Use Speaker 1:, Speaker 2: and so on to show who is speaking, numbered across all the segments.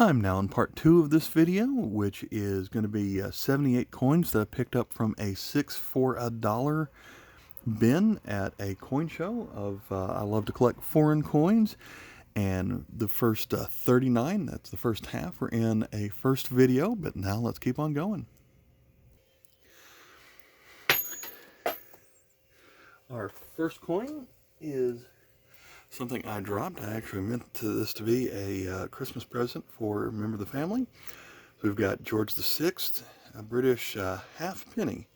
Speaker 1: I'm now in part 2 of this video, which is going to be 78 coins that I picked up from a 6 for $1 bin at a coin show. I love to collect foreign coins, and the first 39, that's the first half, were in a first video, but now let's keep on going. Our first coin is something I dropped. I actually meant this to be a Christmas present for a member of the family. So we've got George VI, a British half penny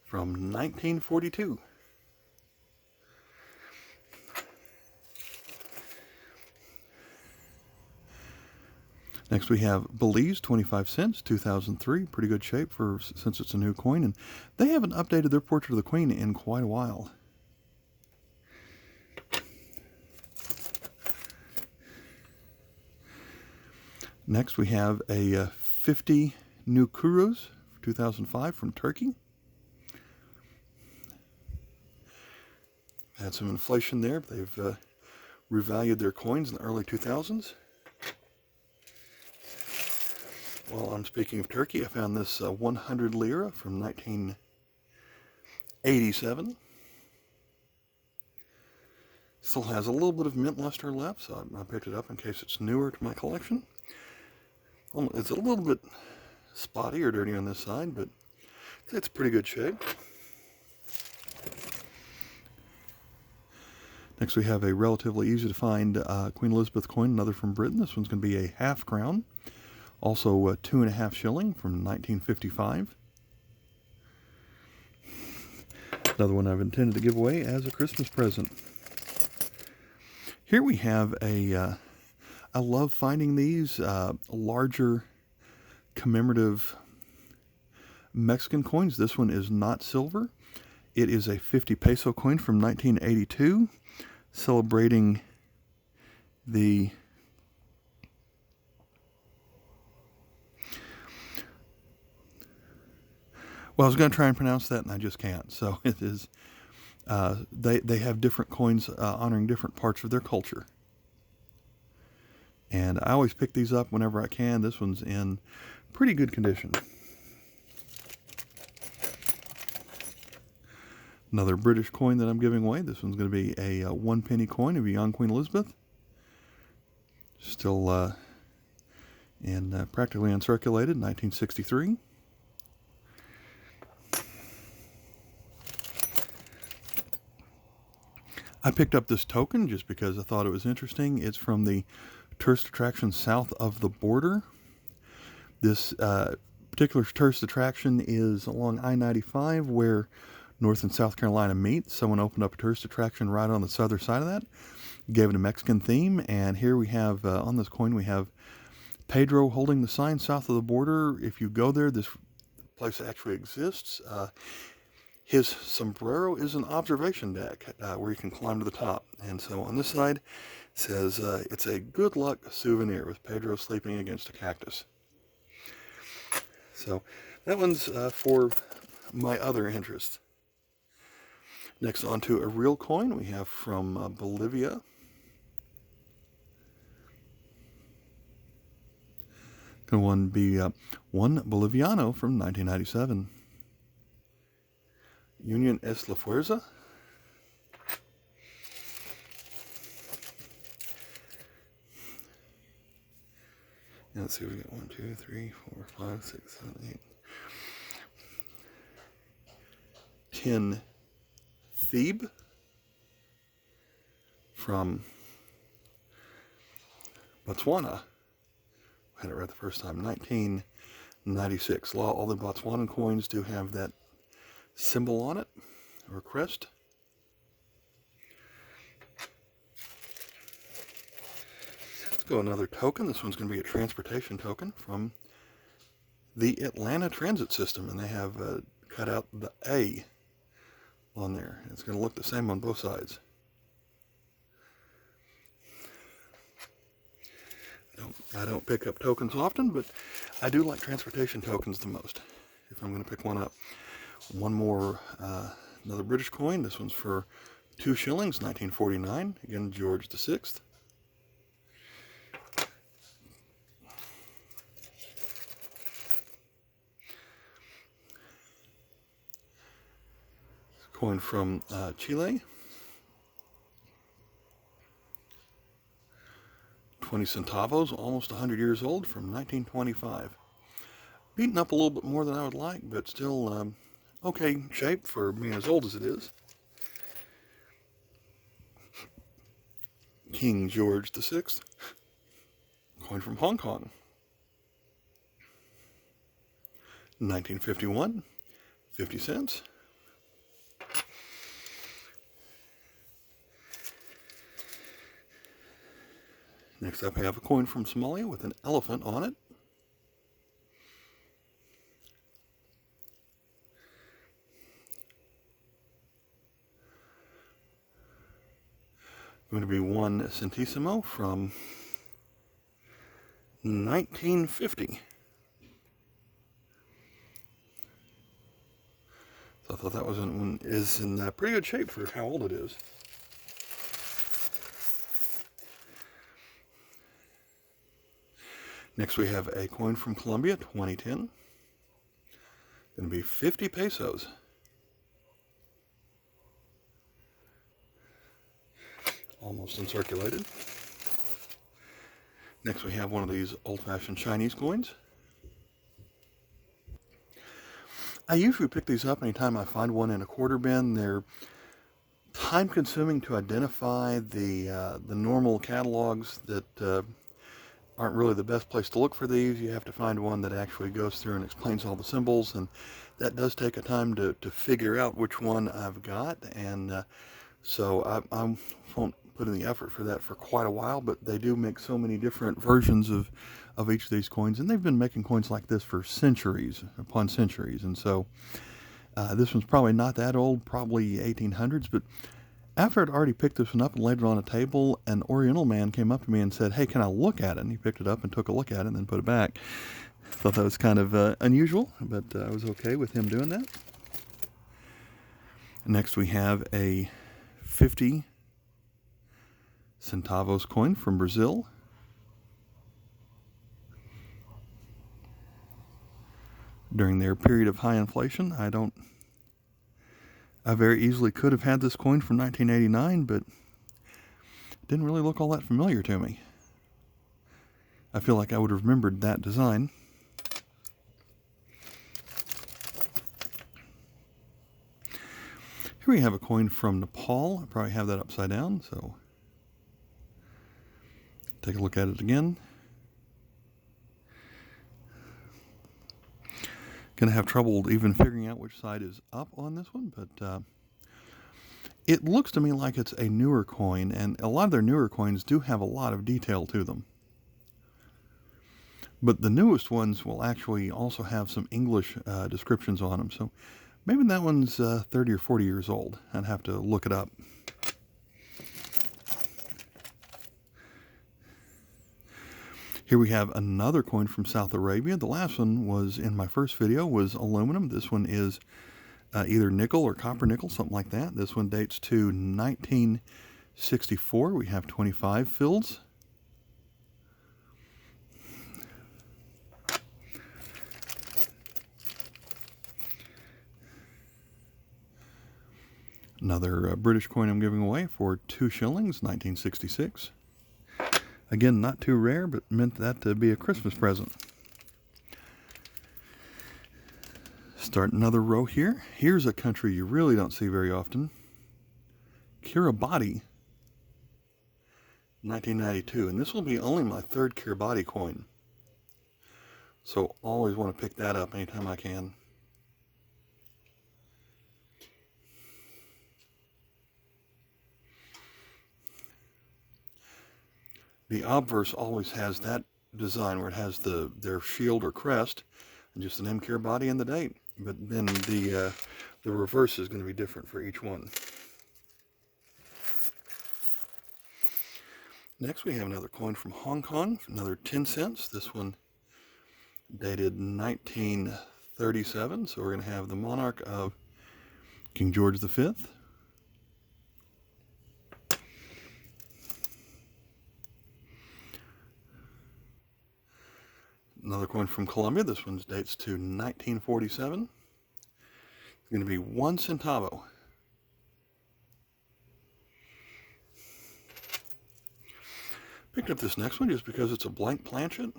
Speaker 1: from 1942. Next we have Belize, 25 cents, 2003. Pretty good shape since it's a new coin, and they haven't updated their portrait of the Queen in quite a while. Next we have a 50 new Kuros, 2005 from Turkey. Had some inflation there, but they've revalued their coins in the early 2000s. While I'm speaking of Turkey, I found this 100 lira from 1987. Still has a little bit of mint luster left, so I picked it up in case it's newer to my collection. It's a little bit spotty or dirty on this side, but it's pretty good shape. Next we have a relatively easy to find Queen Elizabeth coin, another from Britain. This one's going to be a half crown. Also 2.5 shilling from 1955. Another one I've intended to give away as a Christmas present. Here we have I love finding these larger commemorative Mexican coins. This one is not silver. It is a 50 peso coin from 1982, celebrating the I was going to try and pronounce that, and I just can't. So it is. They have different coins honoring different parts of their culture. And I always pick these up whenever I can. This one's in pretty good condition. Another British coin that I'm giving away. This one's going to be a 1 penny coin of a young Queen Elizabeth. Still practically uncirculated, 1963. I picked up this token just because I thought it was interesting. It's from the tourist attraction south of the border. This particular tourist attraction is along I-95 where North and South Carolina meet. Someone opened up a tourist attraction right on the southern side of that, gave it a Mexican theme, and here we have, on this coin, we have Pedro holding the sign south of the border. If you go there, this place actually exists. His sombrero is an observation deck where you can climb to the top. And so on this side, it says, it's a good luck souvenir with Pedro sleeping against a cactus. So that one's for my other interest. Next, on to a real coin we have from Bolivia. Going to be one Boliviano from 1997. Union es la fuerza. And let's see, we got 1, 2, 3, 4, 5, 6, 7, 8. 10 Thebe from Botswana. I had it right the first time, 1996. All the Botswanan coins do have that symbol on it, or crest. Let's go another token. This one's going to be a transportation token from the Atlanta Transit System, and they have cut out the A on there. It's going to look the same on both sides. I don't pick up tokens often, but I do like transportation tokens the most, if I'm going to pick one up. One more, another British coin. This one's for 2 shillings, 1949. Again, George VI. Coin from Chile. 20 centavos, almost 100 years old, from 1925. Beaten up a little bit more than I would like, but still okay shape for being as old as it is. King George VI. Coin from Hong Kong. 1951, 50 cents. Next up, I have a coin from Somalia with an elephant on it. Going to be one Centisamo from 1950. So I thought that was in pretty good shape for how old it is. Next we have a coin from Colombia, 2010. Going to be 50 pesos. Almost uncirculated. Next we have one of these old-fashioned Chinese coins. I usually pick these up anytime I find one in a quarter bin. They're time-consuming to identify. The normal catalogs that aren't really the best place to look for these. You have to find one that actually goes through and explains all the symbols, and that does take a time to figure out which one I've got, and so I won't put in the effort for that for quite a while, but they do make so many different versions of each of these coins, and they've been making coins like this for centuries upon centuries, and so this one's probably not that old, probably 1800s, but after I'd already picked this one up and laid it on a table, an Oriental man came up to me and said, "Hey, can I look at it?" And he picked it up and took a look at it and then put it back. Thought that was kind of unusual, but I was okay with him doing that. Next we have a 50 Centavos coin from Brazil. During their period of high inflation, I very easily could have had this coin from 1989, but it didn't really look all that familiar to me. I feel like I would have remembered that design. Here we have a coin from Nepal. I probably have that upside down, so take a look at it again. Gonna have trouble even figuring out which side is up on this one, but it looks to me like it's a newer coin, and a lot of their newer coins do have a lot of detail to them. But the newest ones will actually also have some English descriptions on them, so maybe that one's 30 or 40 years old. I'd have to look it up. Here we have another coin from South Arabia. The last one was in my first video, was aluminum. This one is either nickel or copper nickel, something like that. This one dates to 1964. We have 25 fils. Another British coin I'm giving away for 2 shillings, 1966. Again, not too rare, but meant that to be a Christmas present. Start another row here. Here's a country you really don't see very often. Kiribati, 1992. And this will be only my 3rd Kiribati coin. So always want to pick that up anytime I can. The obverse always has that design where it has their shield or crest and just the name Kiribati and the date. But then the reverse is going to be different for each one. Next we have another coin from Hong Kong, another 10 cents. This one dated 1937, so we're going to have the Monarch of King George V. Another coin from Colombia. This one dates to 1947. It's going to be 1 centavo. Picked up this next one just because it's a blank planchet.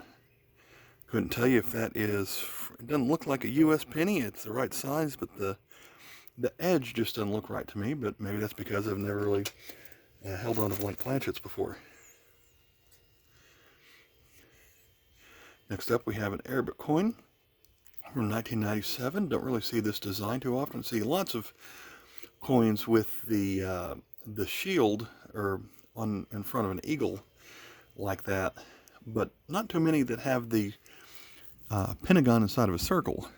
Speaker 1: Couldn't tell you if that is, it doesn't look like a US penny. It's the right size, but the edge just doesn't look right to me, but maybe that's because I've never really held on to blank planchets before. Next up we have an Arabic coin from 1997. Don't really see this design too often. See lots of coins with the shield or in front of an eagle like that, but not too many that have the pentagon inside of a circle.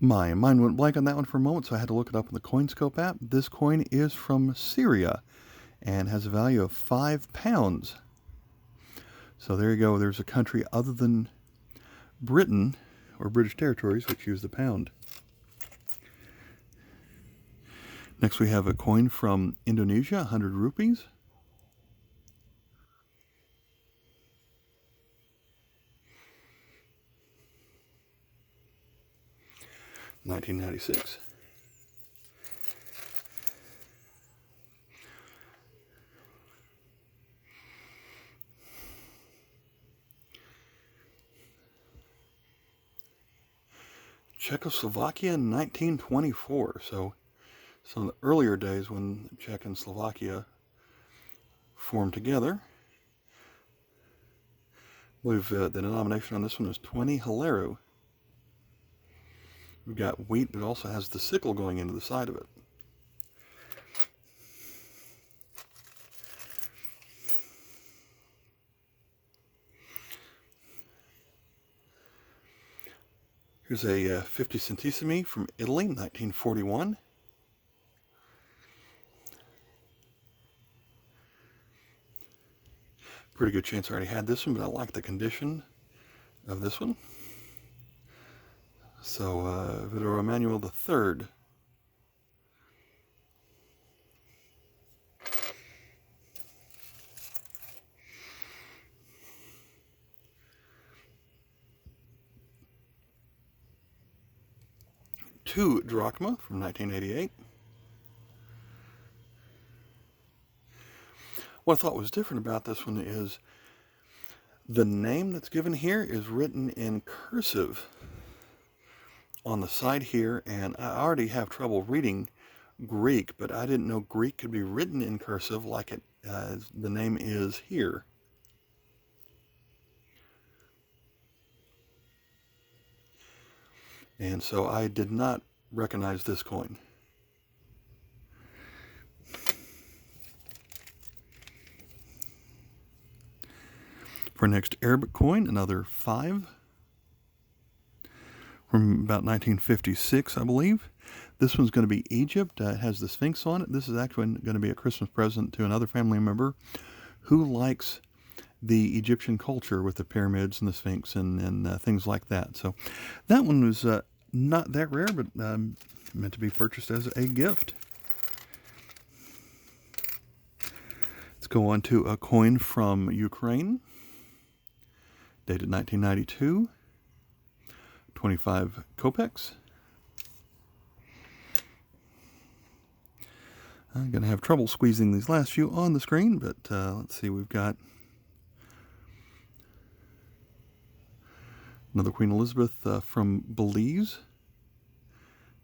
Speaker 1: My mind went blank on that one for a moment, so I had to look it up in the CoinScope app. This coin is from Syria and has a value of £5. So there you go. There's a country other than Britain or British territories which use the pound. Next we have a coin from Indonesia, 100 rupees. $19.96. Czechoslovakia in 1924. So some of the earlier days when Czech and Slovakia formed together. I believe the denomination on this one is 20 Halero. We've got wheat, but it also has the sickle going into the side of it. Here's a 50 Centisami from Italy, 1941. Pretty good chance I already had this one, but I like the condition of this one. So, Vittorio Emanuele III. Two drachma from 1988. What I thought was different about this one is the name that's given here is written in cursive on the side here, and I already have trouble reading Greek, but I didn't know Greek could be written in cursive like it the name is here. And so I did not recognize this coin. For next Arabic coin, another 5 from about 1956, I believe. This one's going to be Egypt. It has the Sphinx on it. This is actually going to be a Christmas present to another family member who likes the Egyptian culture with the pyramids and the Sphinx and things like that. So that one was not that rare, but meant to be purchased as a gift. Let's go on to a coin from Ukraine, dated 1992, 25 kopecks. I'm going to have trouble squeezing these last few on the screen, but let's see, we've got another Queen Elizabeth from Belize,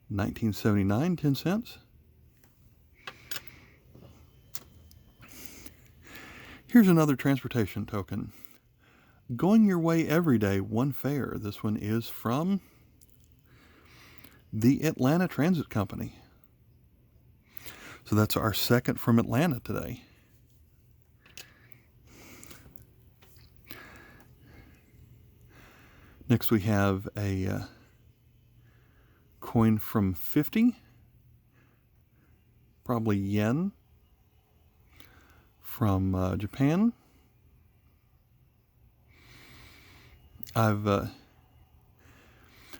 Speaker 1: 1979, 10 cents. Here's another transportation token. Going your way every day, one fare. This one is from the Atlanta Transit Company. So that's our second from Atlanta today. Next we have a coin from 50, probably yen, from Japan. I've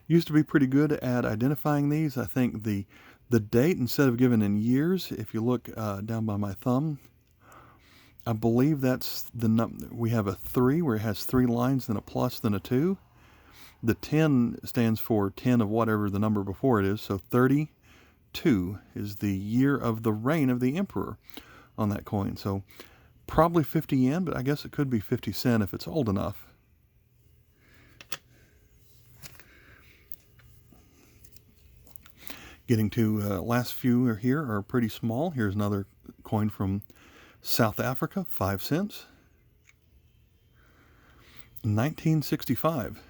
Speaker 1: used to be pretty good at identifying these. I think the date, instead of given in years, if you look down by my thumb, I believe that's the number. We have a 3 where it has 3 lines, then a plus, then a 2. The 10 stands for 10 of whatever the number before it is. So 32 is the year of the reign of the emperor on that coin. So probably 50 yen, but I guess it could be 50 cent if it's old enough. Getting to last few here are pretty small. Here's another coin from South Africa, 5 cents. 1965.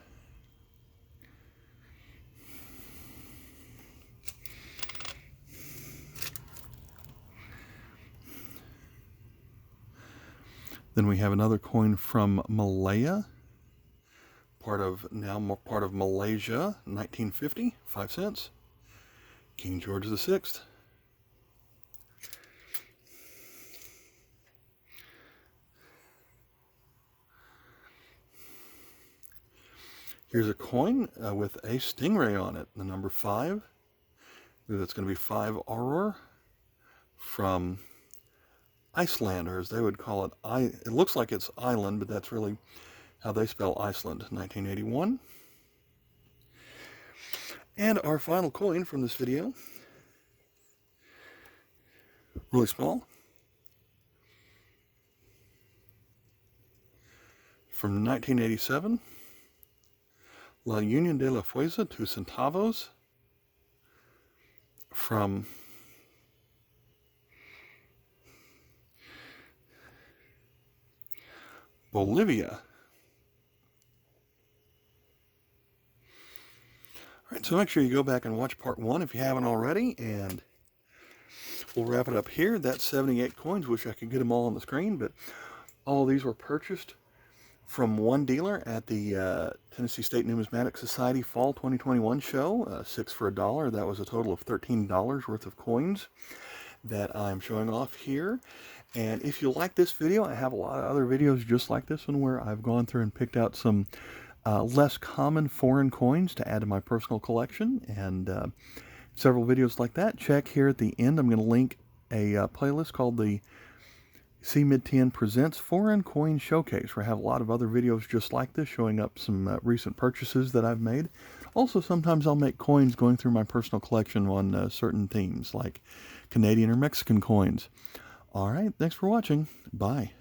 Speaker 1: Then we have another coin from Malaya, part of Malaysia, 1950, 5 cents. King George VI. Here's a coin with a stingray on it, the number 5. That's going to be 5 Auror from Iceland, or as they would call it, it looks like it's Island, but that's really how they spell Iceland, 1981. And our final coin from this video, really small, from 1987, La Unión de la Fuerza, 2 centavos, from Bolivia. All right, so make sure you go back and watch part 1 if you haven't already, and we'll wrap it up here. That's 78 coins. Wish I could get them all on the screen, but all of these were purchased from one dealer at the Tennessee State Numismatic Society Fall 2021 show, 6 for $1. That was a total of $13 worth of coins that I'm showing off here. And if you like this video, I have a lot of other videos just like this one where I've gone through and picked out some less common foreign coins to add to my personal collection, and several videos like that. Check here at the end. I'm going to link a playlist called the C-Mid-10 Presents Foreign Coin Showcase, where I have a lot of other videos just like this showing up some recent purchases that I've made. Also, sometimes I'll make coins going through my personal collection on certain themes, like Canadian or Mexican coins. All right, thanks for watching. Bye.